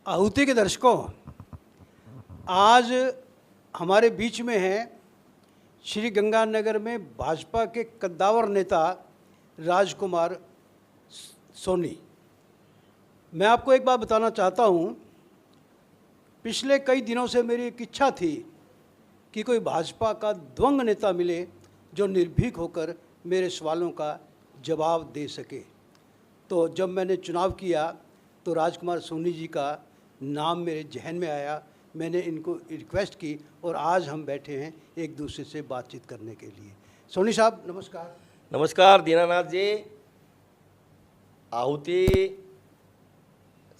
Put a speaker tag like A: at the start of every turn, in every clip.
A: आहुति के दर्शकों, आज हमारे बीच में हैं श्री गंगानगर में भाजपा के कद्दावर नेता राजकुमार सोनी। मैं आपको एक बात बताना चाहता हूं, पिछले कई दिनों से मेरी एक इच्छा थी कि कोई भाजपा का दबंग नेता मिले जो निर्भीक होकर मेरे सवालों का जवाब दे सके। तो जब मैंने चुनाव किया तो राजकुमार सोनी जी का नाम मेरे जहन में आया। मैंने इनको रिक्वेस्ट की और आज हम बैठे हैं एक दूसरे से बातचीत करने के लिए। सोनी साहब नमस्कार।
B: नमस्कार दीनानाथ जी। आहुति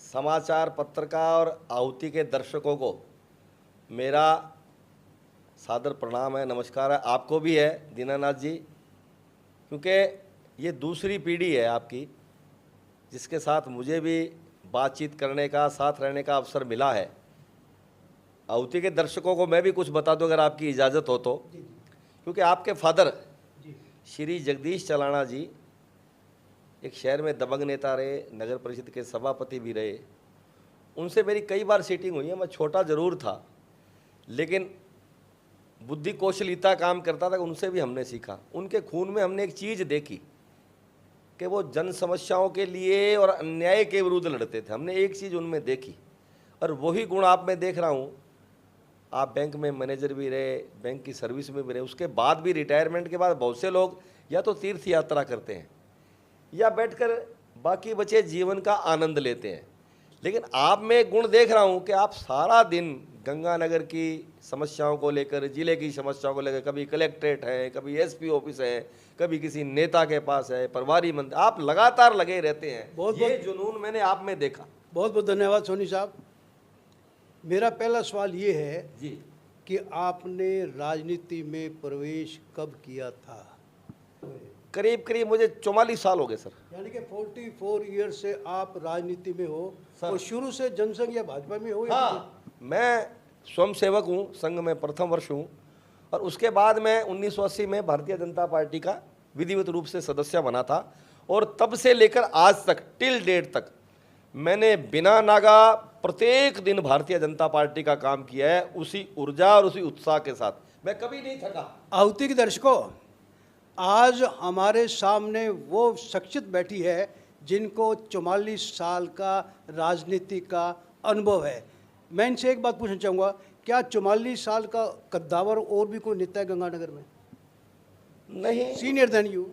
B: समाचार पत्र का और आहुति के दर्शकों को मेरा सादर प्रणाम है, नमस्कार है। आपको भी है दीनानाथ जी, क्योंकि ये दूसरी पीढ़ी है आपकी जिसके साथ मुझे भी बातचीत करने का, साथ रहने का अवसर मिला है। आहुति के दर्शकों को मैं भी कुछ बता दूं अगर आपकी इजाज़त हो तो, क्योंकि आपके फादर श्री जगदीश चलाना जी एक शहर में दबंग नेता रहे, नगर परिषद के सभापति भी रहे। उनसे मेरी कई बार सीटिंग हुई है। मैं छोटा ज़रूर था लेकिन बुद्धि कौशलिता काम करता था, उनसे भी हमने सीखा। उनके खून में हमने एक चीज़ देखी कि वो जन समस्याओं के लिए और अन्याय के विरुद्ध लड़ते थे। हमने एक चीज़ उनमें देखी और वही गुण आप में देख रहा हूँ। आप बैंक में मैनेजर भी रहे, बैंक की सर्विस में भी रहे, उसके बाद भी रिटायरमेंट के बाद बहुत से लोग या तो तीर्थ यात्रा करते हैं या बैठकर बाकी बचे जीवन का आनंद लेते हैं। लेकिन आप में एक गुण देख रहा हूँ कि आप सारा दिन गंगानगर की समस्याओं को लेकर, ज़िले की समस्याओं को लेकर, कभी कलेक्ट्रेट है, कभी एसपी ऑफिस है, कभी किसी नेता के पास है, प्रभारी मंत्री, आप लगातार लगे रहते हैं। ये जुनून मैंने आप में देखा।
A: बहुत बहुत धन्यवाद सोनी साहब। मेरा पहला सवाल ये है
B: जी
A: कि आपने राजनीति में प्रवेश कब किया था?
B: करीब करीब मुझे 44 साल हो गए सर।
A: यानी कि 44 ईयर से आप राजनीति में हो और शुरू से जनसंघ या भाजपा में हो?
B: हाँ, मैं स्वयं सेवक हूँ, संघ में प्रथम वर्ष हूँ और उसके बाद मैं 1980 में भारतीय जनता पार्टी का विधिवत रूप से सदस्य बना था और तब से लेकर आज तक टिल डेट तक मैंने बिना नागा प्रत्येक दिन भारतीय जनता पार्टी का काम किया है, उसी ऊर्जा और उसी उत्साह के साथ। मैं कभी नहीं थका।
A: आहुति के दर्शकों, आज हमारे सामने वो शख्सियत बैठी है जिनको 44 साल का राजनीति का अनुभव है। मैं इनसे एक बात पूछना चाहूँगा, क्या 44 साल का कद्दावर और भी कोई नेता है गंगानगर में?
B: नहीं,
A: सीनियर देन यू?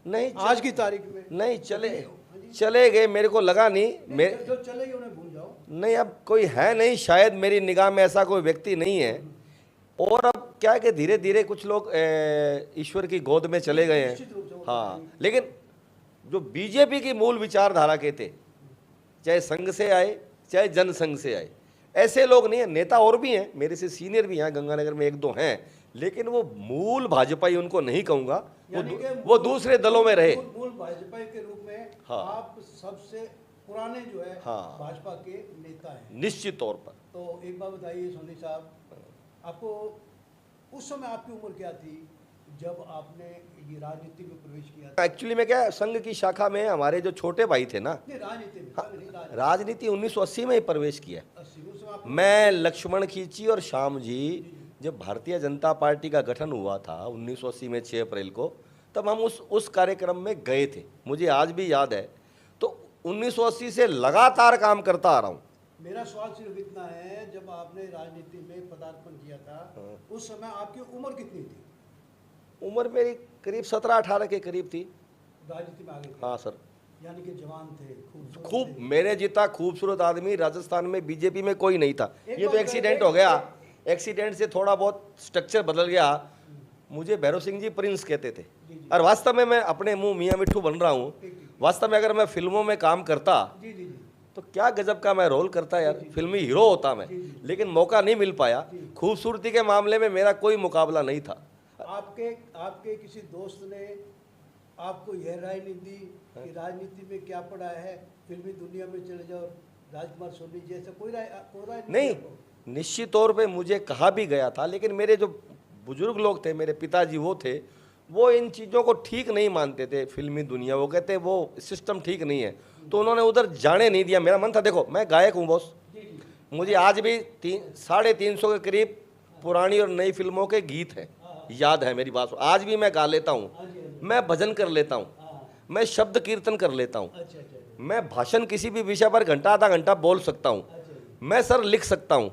B: नहीं,
A: आज की तारीख में
B: नहीं। चले गए, मेरे को लगा नहीं।
A: जो चले गए उन्हें भूल जाओ।
B: नहीं, अब कोई है नहीं, शायद मेरी निगाह में ऐसा कोई व्यक्ति नहीं है। और अब क्या है कि धीरे धीरे कुछ लोग ईश्वर की गोद में चले गए हैं। हाँ, लेकिन जो बीजेपी की मूल विचारधारा के थे, चाहे संघ से आए चाहे जनसंघ से आए, ऐसे लोग नहीं है। नेता और भी हैं, मेरे से सीनियर भी हैं गंगानगर में, एक दो हैं, लेकिन वो मूल भाजपाई उनको नहीं कहूँगा, वो दूसरे दलों में रहे।
A: मूल भाजपा के रूप में
B: हाँ,
A: आप सबसे पुराने जो है
B: हाँ,
A: भाजपा के नेता हैं
B: निश्चित तौर पर।
A: तो एक बात बताइए सोनी साहब, आपको उस समय आपकी उम्र क्या थी जब आपने ये राजनीति में प्रवेश किया था?
B: एक्चुअली में क्या, संघ की शाखा में हमारे जो छोटे भाई थे ना,
A: राजनीति में?
B: हाँ, राजनीति 1980 में ही प्रवेश किया।
A: 80
B: मैं, लक्ष्मण खींची और श्याम जी, जब भारतीय जनता पार्टी का गठन हुआ था 1980 में 6 अप्रैल को, तब हम उस कार्यक्रम में गए थे, मुझे आज भी याद है। तो 1980 से लगातार काम करता आ रहा हूँ।
A: मेरा सवाल सिर्फ इतना है, जब आपने राजनीति में पदार्पण किया था उस समय आपकी उम्र कितनी थी?
B: उम्र मेरी करीब 17-18 के करीब थी।
A: राजनीति में आगे?
B: हाँ सर।
A: यानी कि जवान थे,
B: खूब। मेरे जितना खूबसूरत आदमी राजस्थान में बीजेपी में कोई नहीं था। ये तो एक्सीडेंट हो गया, एक्सीडेंट से थोड़ा बहुत स्ट्रक्चर बदल गया। मुझे भैरव सिंह जी प्रिंस कहते थे और वास्तव में मैं अपने मुंह मियाँ मिट्ठू बन रहा हूँ। वास्तव में अगर मैं फिल्मों में काम करता तो क्या गजब का मैं रोल करता यार, फिल्मी हीरो होता मैं, लेकिन मौका नहीं मिल पाया। खूबसूरती के मामले में मेरा कोई मुकाबला नहीं था।
A: आपके किसी दोस्त ने आपको यह राय नहीं दी कि राजनीति में क्या पड़ा है, फिल्मी दुनिया में चले जाओ, राजकुमार सोनी जैसा कोई राय
B: नहीं? निश्चित तौर पे मुझे कहा भी गया था, लेकिन मेरे जो बुजुर्ग लोग थे, मेरे पिताजी वो थे, वो इन चीज़ों को ठीक नहीं मानते थे। फिल्मी दुनिया, वो कहते वो सिस्टम ठीक नहीं है, तो उन्होंने उधर जाने नहीं दिया। मेरा मन था, देखो मैं गायक हूँ बॉस, मुझे आज भी 350 के करीब पुरानी और नई फिल्मों के गीत हैं, याद है मेरी बात। आज भी मैं गा लेता हूँ, मैं भजन कर लेता हूँ, मैं शब्द कीर्तन कर लेता हूँ, मैं भाषण किसी भी विषय पर घंटा आधा घंटा बोल सकता हूँ, मैं सर लिख सकता हूँ,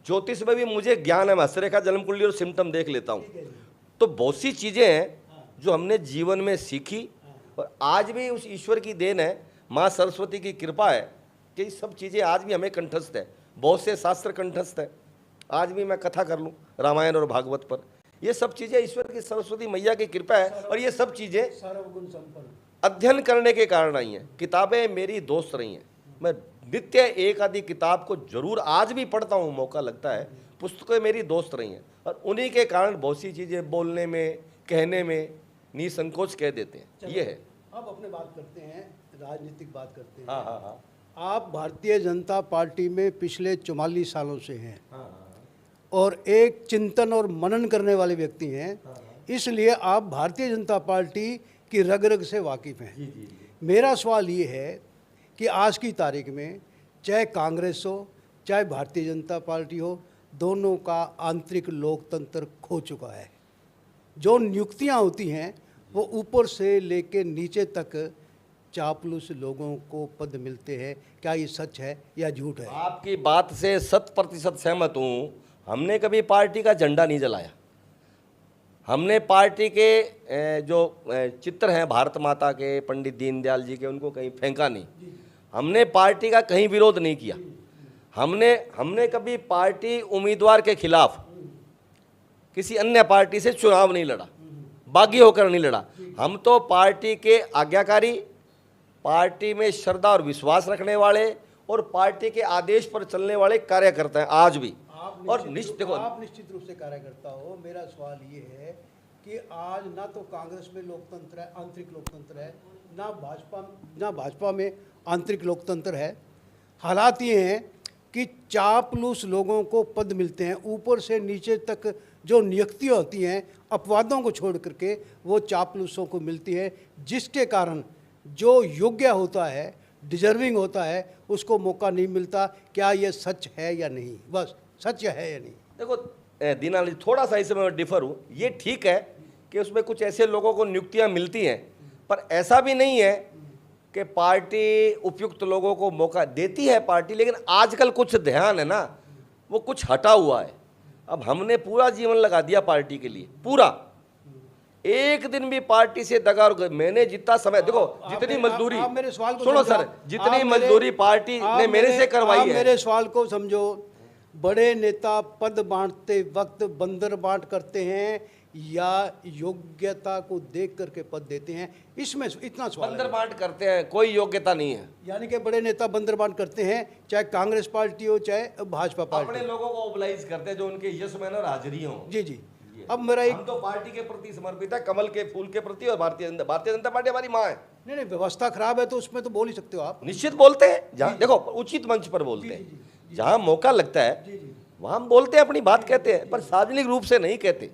B: ज्योतिष में भी मुझे ज्ञान है, मैं हस्तरेखा जन्म कुंडली और सिम्टम देख लेता हूँ। तो बहुत सी चीज़ें हैं जो हमने जीवन में सीखी और आज भी उस ईश्वर की देन है, माँ सरस्वती की कृपा है कि सब चीज़ें आज भी हमें कंठस्थ है। बहुत से शास्त्र कंठस्थ है, आज भी मैं कथा कर लूँ रामायण और भागवत पर। ये सब चीज़ें ईश्वर की सरस्वती मैया की कृपा है और ये सब चीज़ें
A: सर्वगुण संपन्न
B: अध्ययन करने के कारण आई हैं। किताबें मेरी दोस्त रही हैं, मैं नित्य एक आधी किताब को जरूर आज भी पढ़ता हूँ, मौका लगता है। पुस्तकें मेरी दोस्त रही हैं और उन्हीं के कारण बहुत सी चीज़ें बोलने में कहने में निसंकोच कह देते हैं। ये है।
A: अब अपने बात करते हैं, राजनीतिक बात करते हैं।
B: हाँ हाँ हाँ
A: आप भारतीय जनता पार्टी में पिछले 44 सालों से हैं
B: हाँ
A: और एक चिंतन और मनन करने वाले व्यक्ति हैं, इसलिए आप भारतीय जनता पार्टी की रग रग से वाकिफ हैं। मेरा सवाल ये है कि आज की तारीख में चाहे कांग्रेस हो चाहे भारतीय जनता पार्टी हो, दोनों का आंतरिक लोकतंत्र खो चुका है। जो नियुक्तियां होती हैं वो ऊपर से लेके नीचे तक चापलूस लोगों को पद मिलते हैं। क्या ये सच है या झूठ है?
B: आपकी बात से 100% सहमत हूँ। हमने कभी पार्टी का झंडा नहीं जलाया। हमने पार्टी के जो चित्र हैं भारत माता के, पंडित दीनदयाल जी के, उनको कहीं फेंका नहीं। हमने पार्टी का कहीं विरोध नहीं किया। हमने कभी पार्टी उम्मीदवार के खिलाफ किसी अन्य पार्टी से चुनाव नहीं लड़ा, बागी होकर नहीं लड़ा। हम तो पार्टी के आज्ञाकारी, पार्टी में श्रद्धा और विश्वास रखने वाले और पार्टी के आदेश पर चलने वाले कार्यकर्ता हैं आज भी। और
A: आप निश्चित रूप से कार्यकर्ता हो। मेरा सवाल ये है कि आज ना तो कांग्रेस में लोकतंत्र है, आंतरिक लोकतंत्र है, ना भाजपा में आंतरिक लोकतंत्र है। हालात ये हैं कि चापलूस लोगों को पद मिलते हैं, ऊपर से नीचे तक जो नियुक्तियाँ होती हैं अपवादों को छोड़ करके वो चापलूसों को मिलती है, जिसके कारण जो योग्य होता है, डिजर्विंग होता है, उसको मौका नहीं मिलता। क्या ये सच है या नहीं? बस सच है या नहीं?
B: देखो दीनानाथ जी, थोड़ा सा इसमें मैं डिफर हूँ। ये ठीक है कि उसमें कुछ ऐसे लोगों को नियुक्तियाँ मिलती हैं, पर ऐसा भी नहीं है कि पार्टी उपयुक्त लोगों को मौका देती है पार्टी। लेकिन आजकल कुछ ध्यान है ना, वो कुछ हटा हुआ है। अब हमने पूरा जीवन लगा दिया पार्टी के लिए, पूरा एक दिन भी पार्टी से दगा। और मैंने जितना समय, देखो जितनी मजदूरी,
A: मेरे सवाल को
B: सुनो सर, जितनी मजदूरी पार्टी ने मेरे से करवाई है।
A: मेरे सवाल को समझो। बड़े नेता पद बांटते वक्त बंदर बांट करते हैं या योग्यता को देख करके पद देते हैं? इसमें इतना सवाल है।
B: बंदर बांट करते हैं, कोई योग्यता नहीं है।
A: यानी कि बड़े नेता बंदर बांट करते हैं, चाहे कांग्रेस पार्टी हो चाहे भाजपा पार्टी।
B: अपने लोगों को ओबलाइज करते हैं जो उनके यश में और हाजिरी हो।
A: जी जी। अब मेरा एक,
B: हम तो पार्टी के प्रति समर्पित है, कमल के फूल के प्रति। और भारतीय जनता पार्टी हमारी माँ है।
A: नहीं व्यवस्था खराब है तो उसमें तो बोल ही सकते हो आप।
B: निश्चित बोलते हैं, जहाँ देखो उचित मंच पर बोलते हैं, जहाँ मौका लगता है वहाँ हम बोलते हैं, अपनी बात कहते हैं, पर सार्वजनिक रूप से नहीं कहते।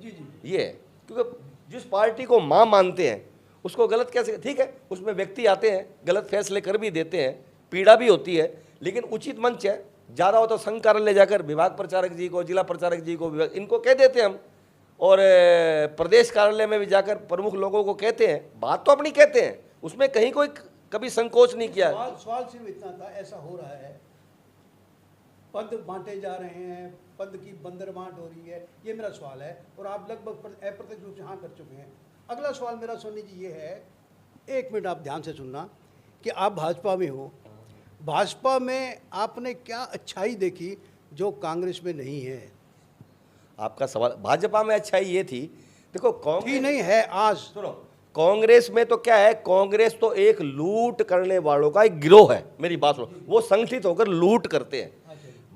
B: ये है, क्योंकि जिस पार्टी को माँ मानते हैं उसको गलत कैसे? ठीक है, उसमें व्यक्ति आते हैं, गलत फैसले कर भी देते हैं, पीड़ा भी होती है, लेकिन उचित मंच है। ज़्यादा हो तो संघ कार्यालय जाकर विभाग प्रचारक जी को, जिला प्रचारक जी को, इनको कह देते हैं हम, और प्रदेश कार्यालय में भी जाकर प्रमुख लोगों को कहते हैं। बात तो अपनी कहते हैं, उसमें कहीं कोई कभी संकोच नहीं किया।
A: सवाल सिर्फ इतना था, ऐसा हो रहा है, पद बांटे जा रहे हैं, पद की बंदर बांट हो रही है, ये मेरा सवाल है। और आप लगभग अप्रत्यक्ष रूप से हाँ कर चुके हैं। अगला सवाल मेरा सोनी जी ये है, एक मिनट आप ध्यान से सुनना, कि आप भाजपा में हो, भाजपा में आपने क्या अच्छाई देखी जो कांग्रेस में नहीं है?
B: आपका सवाल, भाजपा में अच्छाई ये थी, देखो कांग्रेस
A: नहीं है आज।
B: सुनो, कांग्रेस में तो क्या है, कांग्रेस तो एक लूट करने वालों का एक गिरोह है। मेरी बात सुनो, वो संगठित होकर लूट करते हैं।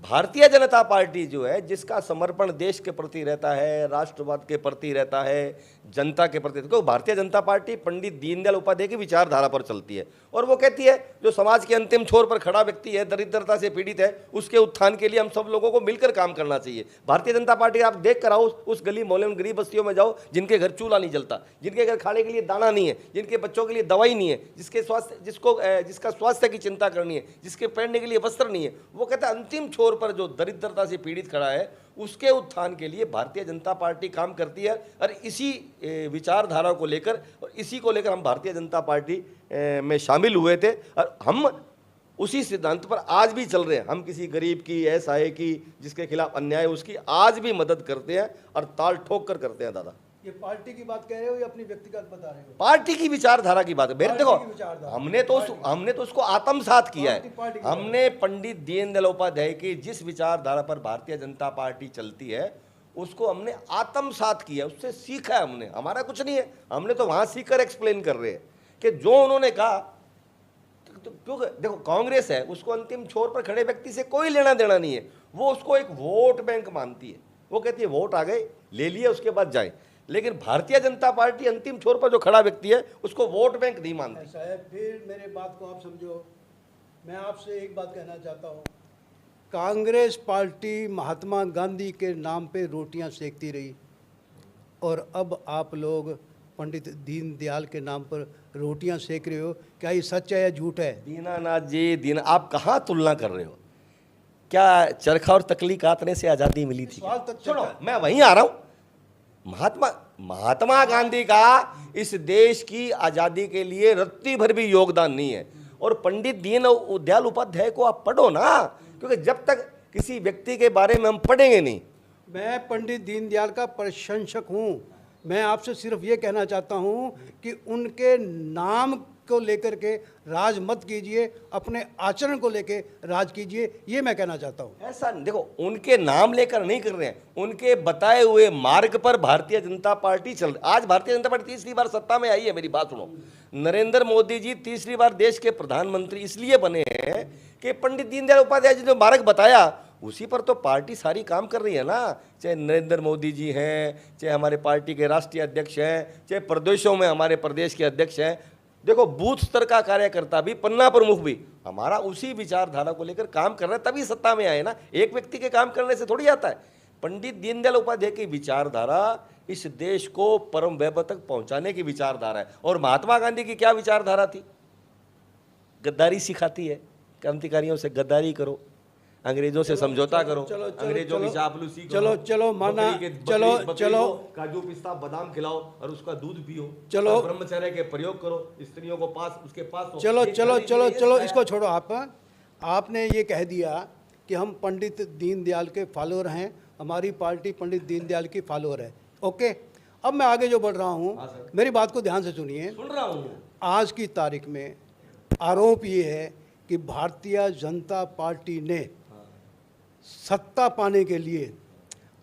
B: भारतीय जनता पार्टी जो है, जिसका समर्पण देश के प्रति रहता है, राष्ट्रवाद के प्रति रहता है, जनता के प्रति, क्योंकि भारतीय जनता पार्टी पंडित दीनदयाल उपाध्याय की विचारधारा पर चलती है और वो कहती है जो समाज के अंतिम छोर पर खड़ा व्यक्ति है, दरिद्रता से पीड़ित है, उसके उत्थान के लिए हम सब लोगों को मिलकर काम करना चाहिए। भारतीय जनता पार्टी आप देख कर आओ, उस गली मोहल्ले में, गरीब बस्तियों में जाओ, जिनके घर चूल्हा नहीं जलता, जिनके घर खाने के लिए दाना नहीं है, जिनके बच्चों के लिए दवाई नहीं है, जिसका स्वास्थ्य की चिंता करनी है, जिसके पहनने के लिए वस्त्र नहीं है, वो कहता है अंतिम छोर तौर पर जो दरिद्रता से पीड़ित खड़ा है उसके उत्थान के लिए भारतीय जनता पार्टी काम करती है। और इसी विचारधारा को लेकर और इसी को लेकर हम भारतीय जनता पार्टी में शामिल हुए थे और हम उसी सिद्धांत पर आज भी चल रहे हैं। हम किसी गरीब की, असहाय की, जिसके खिलाफ अन्याय है उसकी आज भी मदद करते हैं और ताल ठोक कर करते हैं। दादा,
A: ये पार्टी की बात कह रहे हो या अपनी व्यक्तिगत बता रहे हो?
B: पार्टी की विचारधारा की बात है। मेरे देखो,
A: पार्टी की विचारधारा।
B: हमने तो उसको आत्मसात किया है।
A: पार्टी की
B: हमने पंडित दीनदयाल उपाध्याय की जिस विचारधारा पर भारतीय जनता पार्टी चलती है उसको हमने आत्मसात किया, उससे सीखा है हमने। हमारा कुछ नहीं है, हमने तो वहां सीखकर एक्सप्लेन कर रहे हैं कि जो उन्होंने कहा। तो क्योंकि देखो, कांग्रेस है, उसको अंतिम छोर पर खड़े व्यक्ति से कोई लेना देना नहीं है। वो उसको एक वोट बैंक मानती है। वो कहती है वोट आ गए, ले लिए, उसके बाद जाए। लेकिन भारतीय जनता पार्टी अंतिम छोर पर जो खड़ा व्यक्ति है उसको वोट बैंक नहीं मानती।
A: ऐसा है, फिर मेरे बात को आप समझो। मैं आपसे एक बात कहना चाहता हूँ, कांग्रेस पार्टी महात्मा गांधी के नाम पे रोटियां सेकती रही और अब आप लोग पंडित दीनदयाल के नाम पर रोटियां सेक रहे हो। क्या ये सच है या झूठ है?
B: दीनानाथ जी, आप कहाँ तुलना कर रहे हो? क्या चरखा और तकली काटने से आज़ादी मिली थी? सुनो, मैं वहीं आ रहा हूँ। महात्मा गांधी का इस देश की आज़ादी के लिए रत्ती भर भी योगदान नहीं है। और पंडित दीनदयाल उपाध्याय को आप पढ़ो ना, क्योंकि जब तक किसी व्यक्ति के बारे में हम पढ़ेंगे नहीं।
A: मैं पंडित दीनदयाल का प्रशंसक हूँ। मैं आपसे सिर्फ ये कहना चाहता हूँ कि उनके नाम को लेकर के राज मत कीजिए, अपने आचरण को लेकर राज कीजिए, ये मैं कहना चाहता हूँ।
B: ऐसा देखो, उनके नाम लेकर नहीं कर रहे हैं, उनके बताए हुए मार्ग पर भारतीय जनता पार्टी चल रही। आज भारतीय जनता पार्टी तीसरी बार सत्ता में आई है। मेरी बात सुनो, नरेंद्र मोदी जी तीसरी बार देश के प्रधानमंत्री इसलिए बने हैं कि पंडित दीनदयाल उपाध्याय जी ने मार्ग बताया उसी पर तो पार्टी सारी काम कर रही है ना। चाहे नरेंद्र मोदी जी हैं, चाहे हमारे पार्टी के राष्ट्रीय अध्यक्ष हैं, चाहे प्रदेशों में हमारे प्रदेश के अध्यक्ष हैं। देखो, बूथ स्तर का कार्यकर्ता भी, पन्ना प्रमुख भी हमारा उसी विचारधारा को लेकर काम कर रहे हैं, तभी सत्ता में आए ना। एक व्यक्ति के काम करने से थोड़ी आता है। पंडित दीनदयाल उपाध्याय की विचारधारा इस देश को परम वैभव तक पहुंचाने की विचारधारा है। और महात्मा गांधी की क्या विचारधारा थी? गद्दारी सिखाती है, क्रांतिकारियों से गद्दारी करो, अंग्रेजों से समझौता करो, अंग्रेजों की चापलूसी करो,
A: चलो माना, चलो
B: काजू पिस्ता बादाम खिलाओ और उसका दूध पियो,
A: चलो
B: ब्रह्मचर्य के प्रयोग करो, स्त्रियों को पास उसके पास।
A: चलो इसको छोड़ो। आपने ये कह दिया कि हम पंडित दीनदयाल के फॉलोअर हैं, हमारी पार्टी पंडित दीनदयाल की फॉलोअर है। ओके, अब मैं आगे जो बढ़ रहा हूँ, मेरी बात को ध्यान से सुनिए।
B: सुन रहा हूँ।
A: आज की तारीख में आरोप ये है कि भारतीय जनता पार्टी ने सत्ता पाने के लिए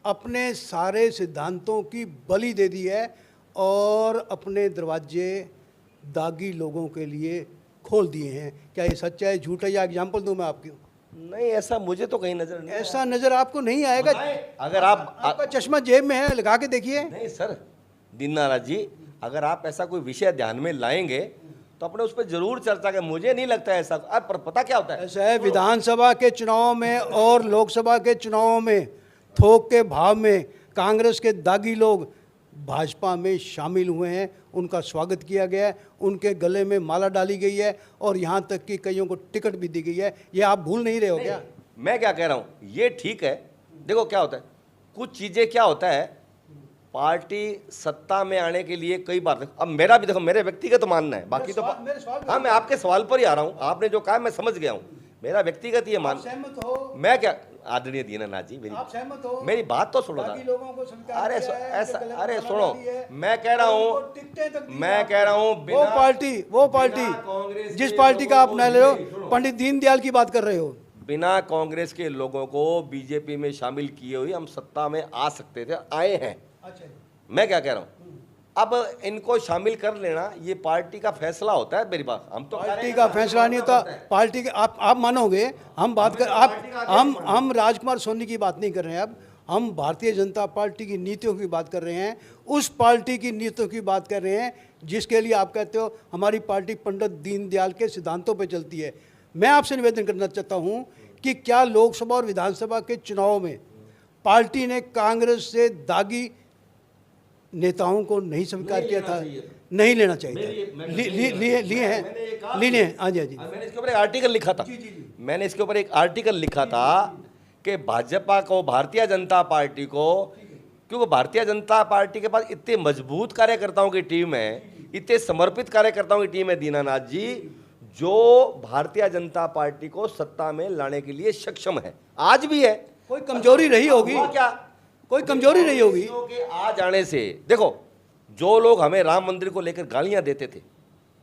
A: अपने सारे सिद्धांतों की बलि दे दी है और अपने दरवाजे दागी लोगों के लिए खोल दिए हैं। क्या ये सच्चा है, झूठ है? या एग्जाम्पल दूं मैं आपको?
B: नहीं, ऐसा मुझे तो कहीं नजर नहीं।
A: ऐसा नजर आपको नहीं आएगा।
B: अगर
A: आपका चश्मा जेब में है, लगा के देखिए।
B: नहीं सर, दीननाथ जी, अगर आप ऐसा कोई विषय ध्यान में लाएंगे तो अपने उस पर जरूर चर्चा करें। मुझे नहीं लगता ऐसा। पर पता क्या होता है,
A: ऐसा है, विधानसभा के चुनाव में और लोकसभा के चुनाव में थोक के भाव में कांग्रेस के दागी लोग भाजपा में शामिल हुए हैं। उनका स्वागत किया गया है, उनके गले में माला डाली गई है और यहाँ तक कि कईयों को टिकट भी दी गई है। ये आप भूल नहीं रहे हो क्या?
B: मैं क्या कह रहा हूँ, ये ठीक है। देखो क्या होता है, कुछ चीज़ें क्या होता है, पार्टी सत्ता में आने के लिए कई बार, अब मेरा भी देखो, मेरे व्यक्तिगत मानना है, बाकी तो हाँ, मैं आपके सवाल पर ही आ रहा हूँ। आपने जो कहा मैं समझ गया हूँ, मेरा व्यक्तिगत ये मान।
A: सहमत हो?
B: मैं क्या, आदरणीय दीननाथ जी,
A: आप सहमत हो?
B: मेरी बात तो सुनो। अरे ऐसा, अरे सुनो, मैं कह रहा हूँ,
A: वो पार्टी जिस पार्टी का आप न ले लो, पंडित दीनदयाल की बात कर रहे हो।
B: बिना कांग्रेस के लोगों को बीजेपी में शामिल किए हुए हम सत्ता में आ सकते थे, आए हैं।
A: अच्छा,
B: मैं क्या कह रहा हूँ, अब इनको शामिल कर लेना ये पार्टी का फैसला होता है। मेरी बात, हम तो
A: पार्टी का फैसला नहीं होता। पार्टी के आप मानोगे, हम बात कर, हम राजकुमार सोनी की बात नहीं कर रहे हैं। अब हम भारतीय जनता पार्टी की नीतियों की बात कर रहे हैं, उस पार्टी की नीतियों की बात कर रहे हैं जिसके लिए आप कहते हो हमारी पार्टी पंडित दीनदयाल के सिद्धांतों पर चलती है। मैं आपसे निवेदन करना चाहता हूँ कि क्या लोकसभा और विधानसभा के चुनाव में पार्टी ने कांग्रेस से दागी नेताओं को नहीं स्वीकार किया था? नहीं लेना चाहिए था। लिए हैं। हाँ जी, हाँ जी।
B: मैंने इसके ऊपर एक आर्टिकल लिखा था। मैंने इसके ऊपर एक आर्टिकल लिखा था कि भाजपा को, भारतीय जनता पार्टी को, क्योंकि भारतीय जनता पार्टी के पास इतने मजबूत कार्यकर्ताओं की टीम है, इतने समर्पित कार्यकर्ताओं की टीम है दीनानाथ जी, जो भारतीय जनता पार्टी को सत्ता में लाने के लिए सक्षम है, आज भी है।
A: कोई कमजोरी रही होगी
B: क्या?
A: कोई कमजोरी रही होगी
B: के आ जाने से देखो, जो लोग हमें राम मंदिर को लेकर गालियां देते थे,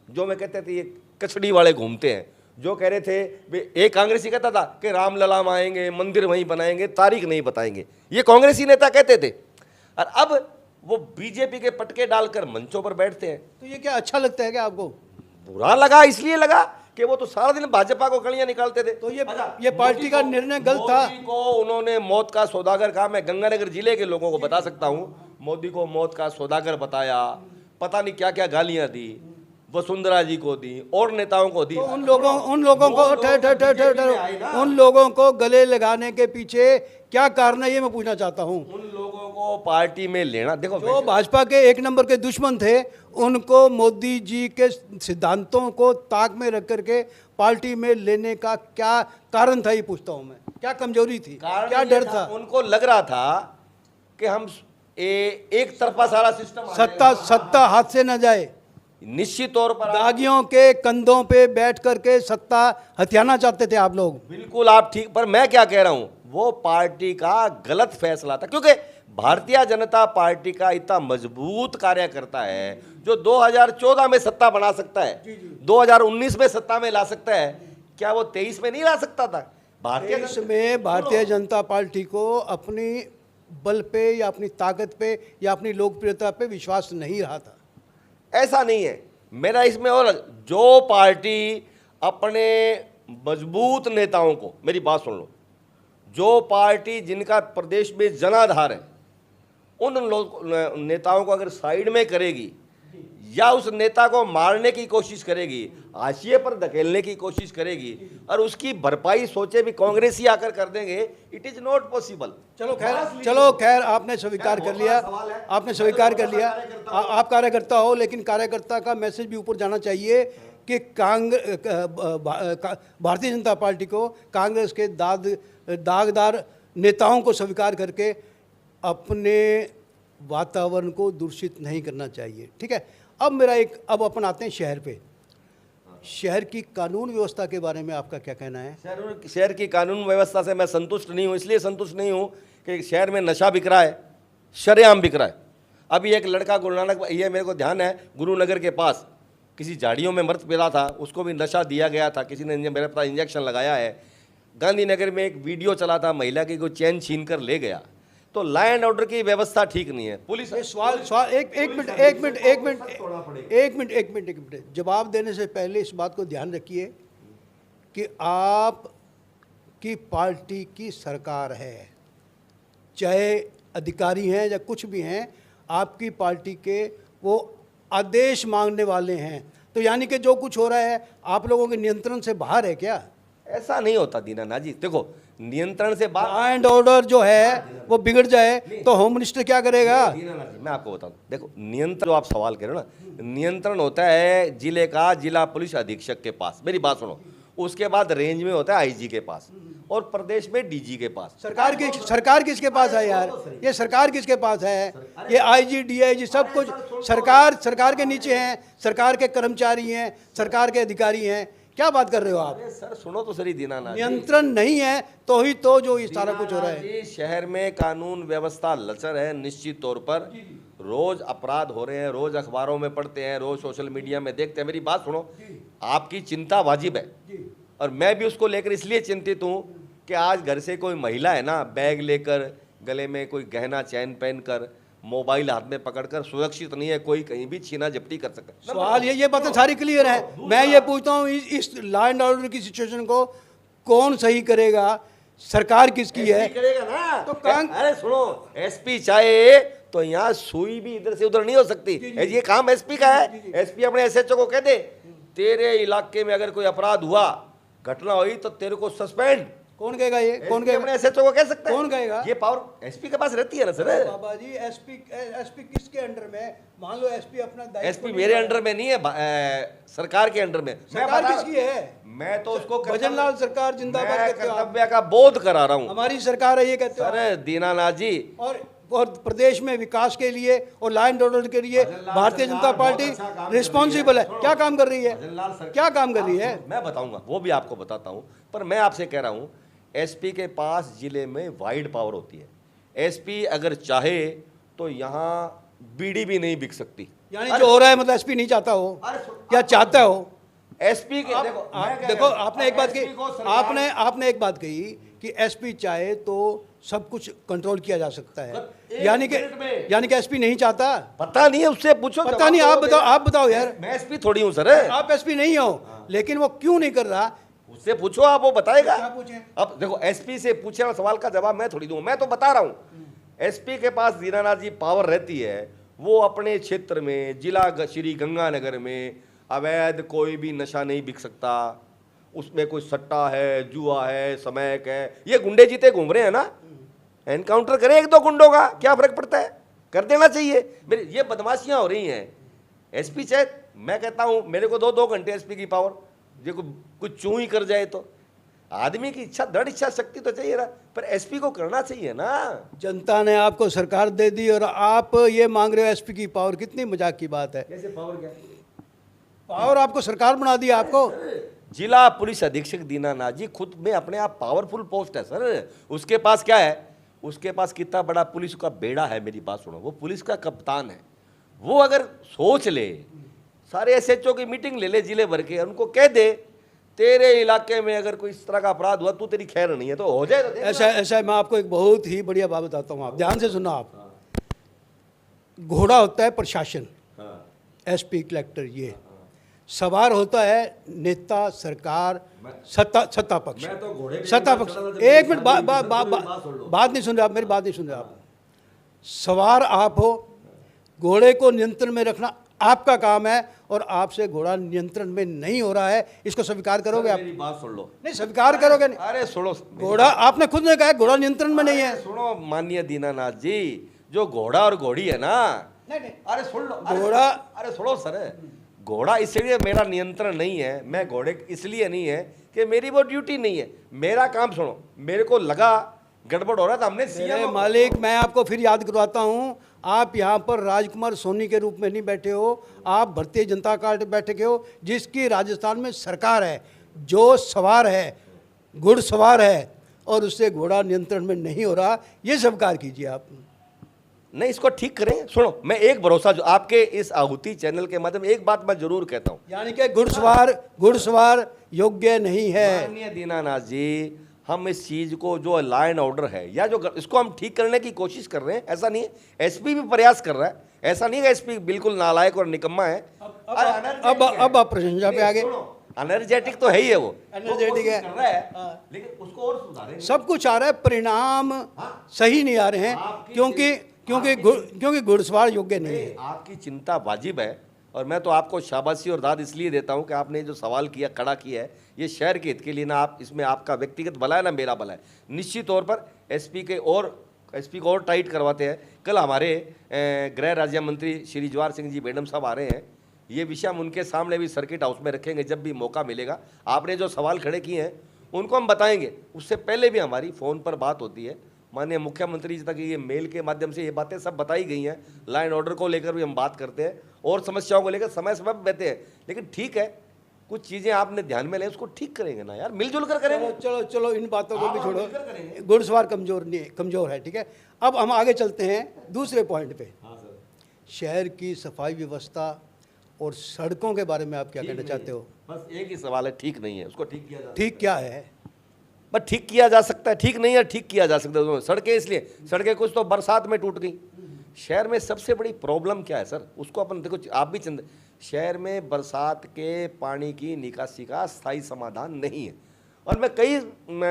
B: जो मैं कहते थे ये कचड़ी वाले घूमते हैं, जो कह रहे थे, एक कांग्रेसी कहता था कि रामलला आएंगे, मंदिर वहीं बनाएंगे, तारीख नहीं बताएंगे, ये कांग्रेसी नेता कहते थे, और अब वो बीजेपी के पटके डालकर मंचों पर बैठते हैं।
A: तो ये क्या अच्छा लगता है क्या आपको?
B: बुरा लगा, इसलिए लगा कि वो तो सारा दिन भाजपा को गलियां निकालते थे।
A: तो ये पार्टी का निर्णय गलत था।
B: मोदी को उन्होंने मौत का सौदागर कहा। मैं गंगानगर जिले के लोगों को बता सकता हूं, मोदी को मौत का सौदागर बताया, पता नहीं क्या क्या गालियां दी, वसुंधरा जी को दी और नेताओं को दी।
A: तो उन लोगों को गले लगाने के पीछे क्या कारण है, ये मैं पूछना चाहता हूँ।
B: उन लोगों को पार्टी में लेना, देखो
A: जो भाजपा के एक नंबर के दुश्मन थे, उनको मोदी जी के सिद्धांतों को ताक में रख करके पार्टी में लेने का क्या कारण था, ये पूछता हूँ मैं। क्या कमजोरी थी, क्या डर था?
B: उनको लग रहा था कि हम एक तरफा सारा सिस्टम,
A: सत्ता हाथ से न जाए।
B: निश्चित तौर पर
A: दागियों के कंधों पे बैठ करके सत्ता हथियाना चाहते थे आप लोग।
B: बिल्कुल आप ठीक, पर मैं क्या कह रहा हूं, वो पार्टी का गलत फैसला था, क्योंकि भारतीय जनता पार्टी का इतना मजबूत कार्यकर्ता है जो 2014 में सत्ता बना सकता है, 2019 में सत्ता में ला सकता है, क्या वो 23 में नहीं ला सकता था?
A: भारतीय जनता पार्टी को अपनी बल पे या अपनी ताकत पे या अपनी लोकप्रियता पे विश्वास नहीं रहा था।
B: ऐसा नहीं है मेरा इसमें। और जो पार्टी अपने मजबूत नेताओं को, मेरी बात सुन लो, जो पार्टी जिनका प्रदेश में जनाधार है, उन लोग नेताओं को अगर साइड में करेगी या उस नेता को मारने की कोशिश करेगी, हाशिए पर धकेलने की कोशिश करेगी, और उसकी भरपाई सोचे भी कांग्रेसी आकर कर देंगे, इट इज नॉट पॉसिबल।
A: चलो खैर आपने स्वीकार कर लिया, आपने स्वीकार कर लिया, आप कार्यकर्ता हो, लेकिन कार्यकर्ता का मैसेज भी ऊपर जाना चाहिए कि भारतीय जनता पार्टी को कांग्रेस के दागदार नेताओं को स्वीकार करके अपने वातावरण को दूषित नहीं करना चाहिए। ठीक है, अब अपन आते हैं शहर पे। शहर की कानून व्यवस्था के बारे में आपका क्या कहना है?
B: शहर की कानून व्यवस्था से मैं संतुष्ट नहीं हूँ। इसलिए संतुष्ट नहीं हूँ कि शहर में नशा बिक रहा है, शरेआम बिक रहा है। अभी एक लड़का गुरु नानक, ये मेरे को ध्यान है, गुरुनगर के पास किसी झाड़ियों में मृत मिला था, उसको भी नशा दिया गया था, किसी ने मेरे पास इंजेक्शन लगाया है। गांधीनगर में एक वीडियो चला था, महिला की कोई चैन छीन कर ले गया। तो लॉ एंड ऑर्डर की व्यवस्था ठीक नहीं है। पुलिस
A: एक मिनट जवाब देने से पहले इस बात को ध्यान रखिए कि आप की पार्टी की सरकार है, चाहे अधिकारी हैं या कुछ भी हैं, आपकी पार्टी के वो आदेश मांगने वाले हैं। तो यानी कि जो कुछ हो रहा है आप लोगों के नियंत्रण से बाहर है क्या?
B: ऐसा नहीं होता दीनानाथ जी। देखो, नियंत्रण से बाहर
A: लॉ एंड ऑर्डर जो है वो बिगड़ जाए तो होम मिनिस्टर क्या करेगा?
B: दीनानाथ जी मैं आपको बता दूं, देखो नियंत्रण जो आप सवाल कर रहे हो ना, नियंत्रण होता है जिले का जिला पुलिस अधीक्षक के पास, मेरी बात सुनो, उसके बाद रेंज में होता है आईजी के पास, और प्रदेश में डीजी के पास।
A: सरकार किसके पास है यार? ये सरकार किसके पास है? ये आईजी डीआईजी सब कुछ सरकार के नीचे हैं, सरकार के कर्मचारी हैं, सरकार के अधिकारी हैं। क्या बात कर रहे हो आप?
B: सर सुनो तो सही दीनानाथ,
A: नियंत्रण नहीं है तो ही तो जो ये सारा कुछ हो रहा है।
B: शहर में कानून व्यवस्था लचर है, निश्चित तौर पर रोज अपराध हो रहे हैं, रोज अखबारों में पढ़ते हैं, रोज सोशल मीडिया में देखते हैं। मेरी बात सुनो, आपकी चिंता वाजिब है और मैं भी उसको लेकर इसलिए चिंतित हूँ कि आज घर से कोई महिला है ना, बैग लेकर, गले में कोई गहना चैन पहनकर, मोबाइल हाथ में पकड़कर सुरक्षित नहीं है, कोई कहीं भी छीना झपटी कर सकता है।
A: सवाल ये बातें सारी क्लियर है। मैं ये पूछता हूँ इस लॉ एंड ऑर्डर की सिचुएशन को कौन सही करेगा? सरकार किसकी है?
B: करेगा ना तो अरे सुनो, एसपी चाहे तो यहाँ सुई भी इधर से उधर नहीं हो सकती। ये काम एसपी का है। एसपी अपने एसएचओ को कह दे, तेरे इलाके में अगर कोई अपराध हुआ, घटना हुई तो तेरे को सस्पेंड,
A: कौन कहेगा ये? कौन
B: अपने
A: कहेगा?
B: एसएचओ को कह सकता है।
A: कौन कहेगा?
B: ये पावर एसपी के पास रहती है ना सर।
A: बाबा जी, एसपी किसके अंडर में? मान लो एसपी अपना दायित्व
B: एसपी
A: नहीं
B: मेरे
A: निभा
B: अंडर में नहीं है, सरकार के अंडर में।
A: सरकार किसकी है?
B: मैं तो उसको
A: भजनलाल सरकार जिंदाबाद
B: मैं
A: कहते हो आप।
B: कर्तव्य का बोध करा रहा हूँ
A: हमारी सरकार है ये कहते हो आप।
B: सर। दीनानाथ जी,
A: और प्रदेश में विकास के लिए और लॉ एंड ऑर्डर के लिए भारतीय जनता पार्टी रिस्पॉन्सिबल है। क्या काम कर रही है? क्या काम कर रही है?
B: मैं बताऊंगा, वो भी आपको बताता हूं, पर मैं आपसे कह रहा हूं एसपी के पास जिले में वाइड पावर होती है। एसपी अगर चाहे तो यहां बीड़ी भी नहीं बिक सकती।
A: यानी जो हो रहा है मतलब एसपी नहीं चाहता हो या चाहता हो?
B: एसपी के
A: देखो आपने एक बात कही, आपने एक बात कही कि एसपी चाहे तो सब कुछ कंट्रोल किया जा सकता है, यानी कि एसपी नहीं चाहता।
B: पता नहीं है, उससे पूछो।
A: पता नहीं, आप बताओ यार।
B: मैं एसपी थोड़ी हूँ सर।
A: आप एसपी नहीं हो, लेकिन वो क्यों नहीं कर रहा?
B: उससे पूछो, आप, वो बताएगा।
A: क्या पूछें?
B: अब देखो, एसपी से पूछे वाला सवाल का जवाब मैं थोड़ी दूं, मैं तो बता रहा हूं। एसपी के पास दीनानाथ जी पावर रहती है, वो अपने क्षेत्र में जिला श्री गंगानगर में अवैध कोई भी नशा नहीं बिक सकता। उसमें कोई सट्टा है, जुआ है, समैक है, ये गुंडे जीते घूम रहे हैं ना, एनकाउंटर करें एक दो गुंडों का, क्या फर्क पड़ता है? कर देना चाहिए। मेरे ये बदमाशियां हो रही हैं। एसपी चाहे, मैं कहता हूं मेरे को 2 घंटे एसपी की पावर, जो कुछ चूं ही कर जाए तो आदमी की इच्छा, दृढ़ इच्छा शक्ति तो चाहिए ना, पर एसपी को करना चाहिए ना।
A: जनता ने आपको सरकार दे दी और आप ये मांग रहे हो एसपी की पावर, कितनी मजाक की बात है।
B: कैसे पावर? क्या
A: पावर? आपको सरकार बना दी आपको।
B: जिला पुलिस अधीक्षक दीनानाथ जी खुद में अपने आप पावरफुल पोस्ट है सर। उसके पास क्या है? उसके पास कितना बड़ा पुलिस का बेड़ा है। मेरी बात सुनो, वो पुलिस का कप्तान है। वो अगर सोच ले, सारे एसएचओ की मीटिंग ले ले जिले भर के, उनको कह दे तेरे इलाके में अगर कोई इस तरह का अपराध हुआ, तू तेरी खैर नहीं है, तो हो जाए। तो
A: ऐसा मैं आपको एक बहुत ही बढ़िया बात बताता हूँ, आप ध्यान से सुनो। आप घोड़ा होता है प्रशासन, एसपी, कलेक्टर, ये सवार होता है नेता, सरकार, सत्ता पक्ष। सत्ता पक्ष, एक मिनट, बात नहीं सुन रहे आप, मेरी बात नहीं सुन रहे आप। सवार आप हो, घोड़े को नियंत्रण में रखना आपका काम है, और आपसे घोड़ा नियंत्रण में नहीं हो रहा है, इसको स्वीकार करोगे आप?
B: मेरी बात सुन लो।
A: नहीं, स्वीकार करोगे नहीं?
B: अरे सुनो,
A: घोड़ा, आपने खुद ने कहा घोड़ा नियंत्रण में नहीं है।
B: सुनो माननीय दीनानाथ जी, जो घोड़ा और घोड़ी है ना,
A: नहीं,
B: अरे सुन लो,
A: घोड़ा,
B: अरे सुनो सर, घोड़ा इसलिए मेरा नियंत्रण नहीं है, मैं घोड़े इसलिए नहीं है कि मेरी वो ड्यूटी नहीं है। मेरा काम सुनो, मेरे को लगा गड़बड़ हो रहा था, हमने
A: मेरे मालिक, मैं आपको फिर याद करवाता हूँ, आप यहाँ पर राजकुमार सोनी के रूप में नहीं बैठे हो, आप भारतीय जनता पार्टी बैठे के हो, जिसकी राजस्थान में सरकार है। जो सवार है, घुड़सवार है, और उससे घोड़ा नियंत्रण में नहीं हो रहा, ये स्वीकार कीजिए आप।
B: नहीं, इसको ठीक करें। सुनो, मैं एक भरोसा जो आपके इस आहुति चैनल के माध्यम एक बात मैं जरूर कहता हूँ,
A: यानी कि घुड़सवार योग्य नहीं है।
B: माननीय दीनानाथ जी, हम इस चीज को जो लॉ एंड ऑर्डर है या जो इसको हम ठीक करने की कोशिश कर रहे हैं, ऐसा नहीं है। एसपी भी प्रयास कर रहा है, ऐसा नहीं है एसपी बिल्कुल नालायक और निकम्मा है।
A: अब आप प्रशंसा पे आ गए।
B: एनर्जेटिक तो है ही है, वो
A: एनर्जेटिक है,
B: कर रहा है, लेकिन उसको और सुधारेंगे।
A: सब कुछ आ रहा है, परिणाम सही नहीं आ रहे हैं, क्योंकि घुड़सवार योग्य नहीं है।
B: आपकी चिंता वाजिब है, और मैं तो आपको शाबाशी और दाद इसलिए देता हूं कि आपने जो सवाल किया, खड़ा किया है, ये शहर के हित के लिए ना, आप इसमें आपका व्यक्तिगत भला है ना मेरा भला है। निश्चित तौर पर एसपी को और टाइट करवाते हैं। कल हमारे गृह राज्य मंत्री श्री जवाहर सिंह जी मैडम साहब आ रहे हैं, ये विषय हम उनके सामने भी सर्किट हाउस में रखेंगे जब भी मौका मिलेगा। आपने जो सवाल खड़े किए हैं उनको हम बताएंगे। उससे पहले भी हमारी फ़ोन पर बात होती है, माननीय मुख्यमंत्री जी तक ये मेल के माध्यम से ये बातें सब बताई गई हैं। लॉ एंड ऑर्डर को लेकर भी हम बात करते हैं और समस्याओं को लेकर समय समय पर बहते हैं, लेकिन ठीक है, कुछ चीज़ें आपने ध्यान में लें, उसको ठीक करेंगे ना यार, मिलजुल कर करेंगे।
A: चलो इन बातों को भी छोड़ो, घुड़सवार कमजोर है, ठीक है। अब हम आगे चलते हैं दूसरे पॉइंट पे। शहर की सफाई व्यवस्था और सड़कों के बारे में आप क्या कहना चाहते हो?
B: बस एक ही सवाल है, ठीक नहीं है, उसको ठीक किया जा सकता है।
A: ठीक क्या है?
B: बस ठीक किया जा सकता है, ठीक नहीं है, ठीक किया जा सकता है। सड़कें इसलिए, सड़कें कुछ तो बरसात में टूट गई। शहर में सबसे बड़ी प्रॉब्लम क्या है सर, उसको अपन देखो, आप भी शहर में बरसात के पानी की निकासी का स्थायी समाधान नहीं है। और मैं कई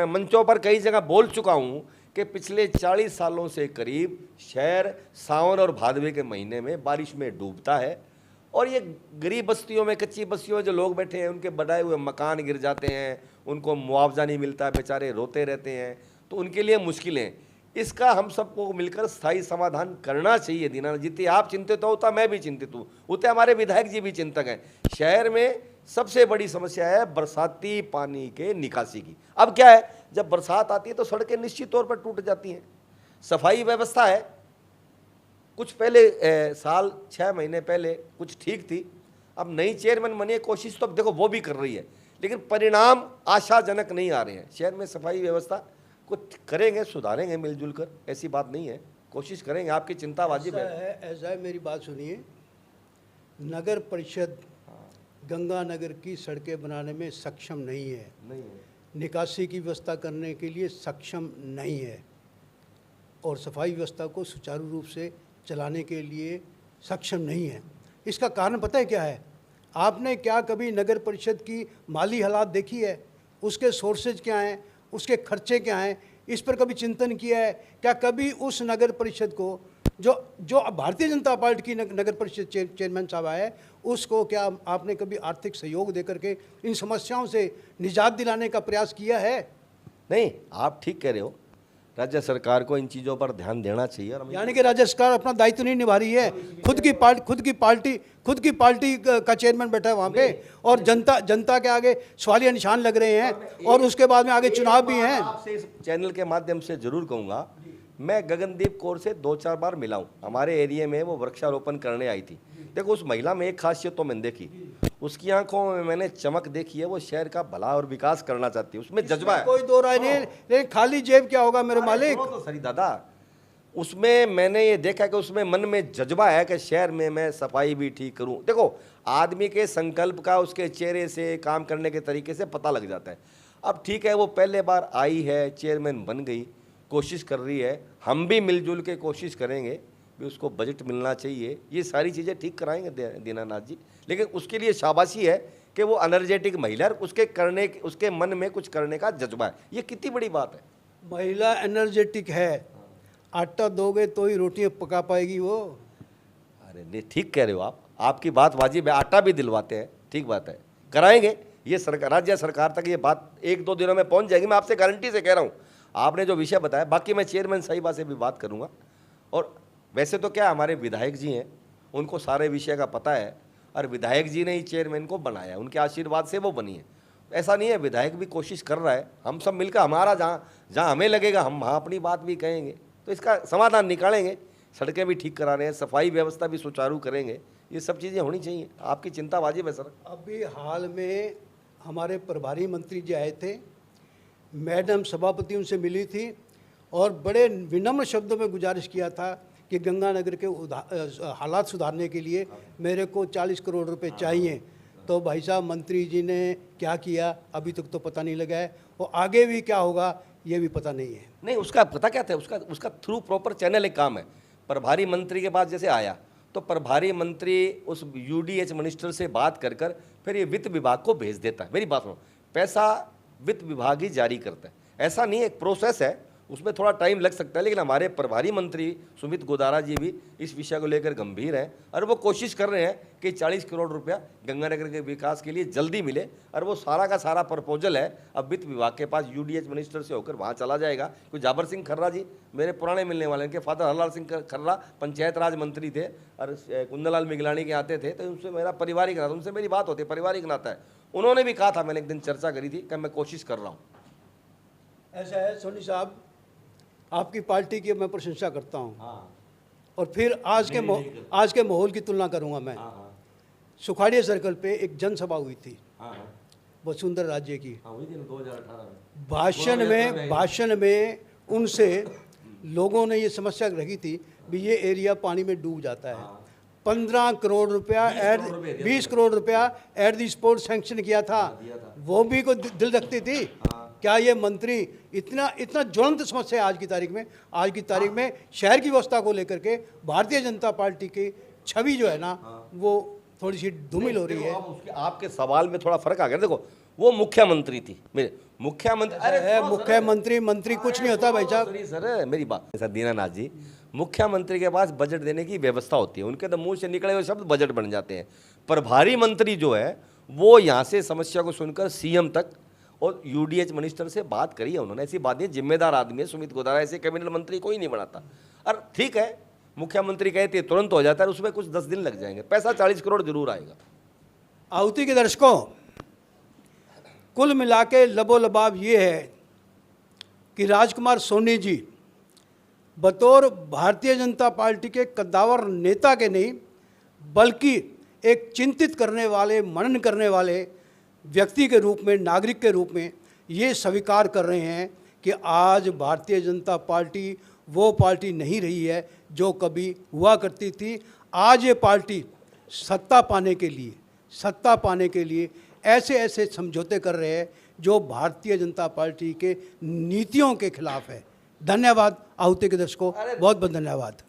B: मंचों पर कई जगह बोल चुका हूँ कि पिछले 40 सालों से करीब शहर सावन और भादवे के महीने में बारिश में डूबता है, और ये गरीब बस्तियों में, कच्ची बस्तियों में जो लोग बैठे हैं, उनके बनाए हुए मकान गिर जाते हैं, उनको मुआवजा नहीं मिलता, बेचारे रोते रहते हैं, तो उनके लिए मुश्किलें। इसका हम सबको मिलकर स्थायी समाधान करना चाहिए। दीनानाथ जितनी आप चिंतित हो उतना मैं भी चिंतित हूँ, उतने हमारे विधायक जी भी चिंतक हैं। शहर में सबसे बड़ी समस्या है बरसाती पानी के निकासी की। अब क्या है, जब बरसात आती है तो सड़कें निश्चित तौर पर टूट जाती हैं। सफाई व्यवस्था है, कुछ पहले साल 6 महीने पहले कुछ ठीक थी, अब नई चेयरमैन बनी है, कोशिश तो अब देखो वो भी कर रही है, लेकिन परिणाम आशाजनक नहीं आ रहे हैं। शहर में सफाई व्यवस्था कुछ करेंगे, सुधारेंगे मिलजुल कर, ऐसी बात नहीं है, कोशिश करेंगे। आपकी चिंता वाजिब है।
A: ऐसा है, मेरी बात सुनिए। नगर परिषद गंगानगर की सड़कें बनाने में सक्षम नहीं है, निकासी की व्यवस्था करने के लिए सक्षम नहीं है, और सफाई व्यवस्था को सुचारू रूप से चलाने के लिए सक्षम नहीं है। इसका कारण पता है क्या है? आपने क्या कभी नगर परिषद की माली हालात देखी है? उसके सोर्सेज क्या हैं, उसके खर्चे क्या हैं, इस पर कभी चिंतन किया है क्या? कभी उस नगर परिषद को जो भारतीय जनता पार्टी की नगर परिषद चेयरमैन साहब आए, उसको क्या आपने कभी आर्थिक सहयोग दे करके इन समस्याओं से निजात दिलाने का प्रयास किया है?
B: नहीं, आप ठीक कह रहे हो, राज्य सरकार को इन चीज़ों पर ध्यान देना चाहिए। और
A: यानी कि राज्य सरकार अपना दायित्व नहीं निभा रही है। खुद की पार्टी का चेयरमैन बैठा है वहाँ पे, और जनता के आगे सवालिया निशान लग रहे हैं, और उसके बाद में आगे चुनाव भी हैं।
B: आपसे इस चैनल के माध्यम से जरूर कहूँगा, मैं गगनदीप कौर से 2-4 बार मिला हूँ। हमारे एरिया में वो वृक्षारोपण करने आई थी। देखो, उस महिला में एक खासियत तो मैंने देखी, उसकी आंखों में मैंने चमक देखी है, वो शहर का भला और विकास करना चाहती है, उसमें जज्बा है,
A: कोई दो राय नहीं। लेकिन खाली जेब क्या होगा मेरे मालिक?
B: तो सही दादा, उसमें मैंने ये देखा कि उसमें मन में जज्बा है कि शहर में मैं सफाई भी ठीक करूं। देखो, आदमी के संकल्प का उसके चेहरे से, काम करने के तरीके से पता लग जाता है। अब ठीक है, वो पहले बार आई है, चेयरमैन बन गई, कोशिश कर रही है, हम भी मिलजुल के कोशिश करेंगे भी उसको बजट मिलना चाहिए, ये सारी चीज़ें ठीक कराएंगे दीनानाथ जी। लेकिन उसके लिए शाबाशी है कि वो एनर्जेटिक महिला, उसके मन में कुछ करने का जज्बा है, ये कितनी बड़ी बात है।
A: महिला एनर्जेटिक है, आटा दोगे तो ही रोटियां पका पाएगी वो।
B: अरे नहीं, ठीक कह रहे हो आप, आपकी बात वाजिब है, आटा भी दिलवाते हैं, ठीक बात है, कराएंगे। ये सरकार, राज्य सरकार तक ये बात 1-2 दिनों में पहुंच जाएगी, मैं आपसे गारंटी से कह रहा हूँ। आपने जो विषय बताया, बाकी मैं चेयरमैन साहिबा से भी बात करूँगा। और वैसे तो क्या, हमारे विधायक जी हैं, उनको सारे विषय का पता है, और विधायक जी ने ही चेयरमैन को बनाया, उनके आशीर्वाद से वो बनी है। ऐसा नहीं है, विधायक भी कोशिश कर रहा है, हम सब मिलकर, हमारा जहाँ हमें लगेगा हम वहाँ अपनी बात भी कहेंगे, तो इसका समाधान निकालेंगे। सड़कें भी ठीक करा रहे हैं, सफाई व्यवस्था भी सुचारू करेंगे, ये सब चीज़ें होनी चाहिए। आपकी चिंता वाजिब है सर।
A: अभी हाल में हमारे प्रभारी मंत्री जी आए थे, मैडम सभापति उनसे मिली थी, और बड़े विनम्र शब्दों में गुजारिश किया था कि गंगानगर के हालात सुधारने के लिए मेरे को 40 करोड़ रुपए चाहिए। तो भाई साहब, मंत्री जी ने क्या किया अभी तक तो पता नहीं लगा है, और आगे भी क्या होगा ये भी पता नहीं है।
B: नहीं, उसका पता क्या था, उसका थ्रू प्रॉपर चैनल एक काम है। प्रभारी मंत्री के पास जैसे आया तो प्रभारी मंत्री उस यूडीएच मिनिस्टर से बात कर फिर ये वित्त विभाग को भेज देता है। मेरी बात सुनो, पैसा वित्त विभाग ही जारी करता है, ऐसा नहीं है, एक प्रोसेस है, उसमें थोड़ा टाइम लग सकता है। लेकिन हमारे प्रभारी मंत्री सुमित गोदारा जी भी इस विषय को लेकर गंभीर हैं, और वो कोशिश कर रहे हैं कि 40 करोड़ रुपया गंगानगर के विकास के लिए जल्दी मिले। और वो सारा का सारा प्रपोजल है अब वित्त विभाग के पास, यूडीएच मिनिस्टर से होकर वहाँ चला जाएगा। कोई जाबर सिंह खर्रा जी मेरे पुराने मिलने वाले, इनके फादर हरलाल सिंह खर्रा पंचायत राज मंत्री थे, और कुंदनलाल मिगलानी के आते थे, तो उनसे मेरा पारिवारिक नाता, उनसे मेरी बात होती है, पारिवारिक नाता है। उन्होंने भी कहा था, मैंने एक दिन चर्चा करी थी कि मैं कोशिश कर रहा हूँ।
A: ऐसा है सोनी साहब, आपकी पार्टी की मैं प्रशंसा करता हूँ।
B: हाँ।
A: और फिर आज के माहौल की तुलना करूँगा मैं। सुखाड़िया सर्कल पे एक जनसभा हुई थी वसुंधरा राज्य की,
B: 2018
A: भाषण में उनसे लोगों ने ये समस्या रखी थी भी ये एरिया पानी में डूब जाता है। 15 करोड़ रुपया 20 करोड़ रुपया एट द स्पॉट सैंक्शन किया था, वो भी कोई दिल रखती थी क्या? ये मंत्री इतना ज्वलंत समस्या है आज की तारीख में शहर की व्यवस्था को लेकर के भारतीय जनता पार्टी की छवि जो है ना, वो थोड़ी सी धूमिल हो रही है।
B: आपके सवाल में थोड़ा फर्क आ गया। देखो, वो मुख्यमंत्री थी। मेरे मुख्यमंत्री,
A: है मुख्यमंत्री मंत्री कुछ नहीं होता भाई साहब।
B: सॉरी सर, मेरी बात सर, दीनानाथ जी, मुख्यमंत्री के पास बजट देने की व्यवस्था होती है, उनके तो मुंह से निकले हुए शब्द बजट बन जाते हैं। प्रभारी मंत्री जो है वो यहाँ से समस्या को सुनकर सीएम तक और यूडीएच मिनिस्टर से बात करी है उन्होंने। ऐसी बात नहीं, जिम्मेदार आदमी है सुमित गोदारा, ऐसे कैबिनेट मंत्री कोई नहीं बनाता। और ठीक है, मुख्यमंत्री कहते हैं तुरंत हो जाता है, उसमें कुछ 10 दिन लग जाएंगे, पैसा 40 करोड़ जरूर आएगा।
A: आहुति के दर्शकों, कुल मिला के लबोलबाब ये है कि राजकुमार सोनी जी बतौर भारतीय जनता पार्टी के कद्दावर नेता के नहीं, बल्कि एक चिंतित करने वाले, मनन करने वाले व्यक्ति के रूप में, नागरिक के रूप में ये स्वीकार कर रहे हैं कि आज भारतीय जनता पार्टी वो पार्टी नहीं रही है जो कभी हुआ करती थी। आज ये पार्टी सत्ता पाने के लिए ऐसे ऐसे समझौते कर रहे हैं जो भारतीय जनता पार्टी के नीतियों के खिलाफ है। धन्यवाद आहुति के दर्शकों, बहुत बहुत धन्यवाद।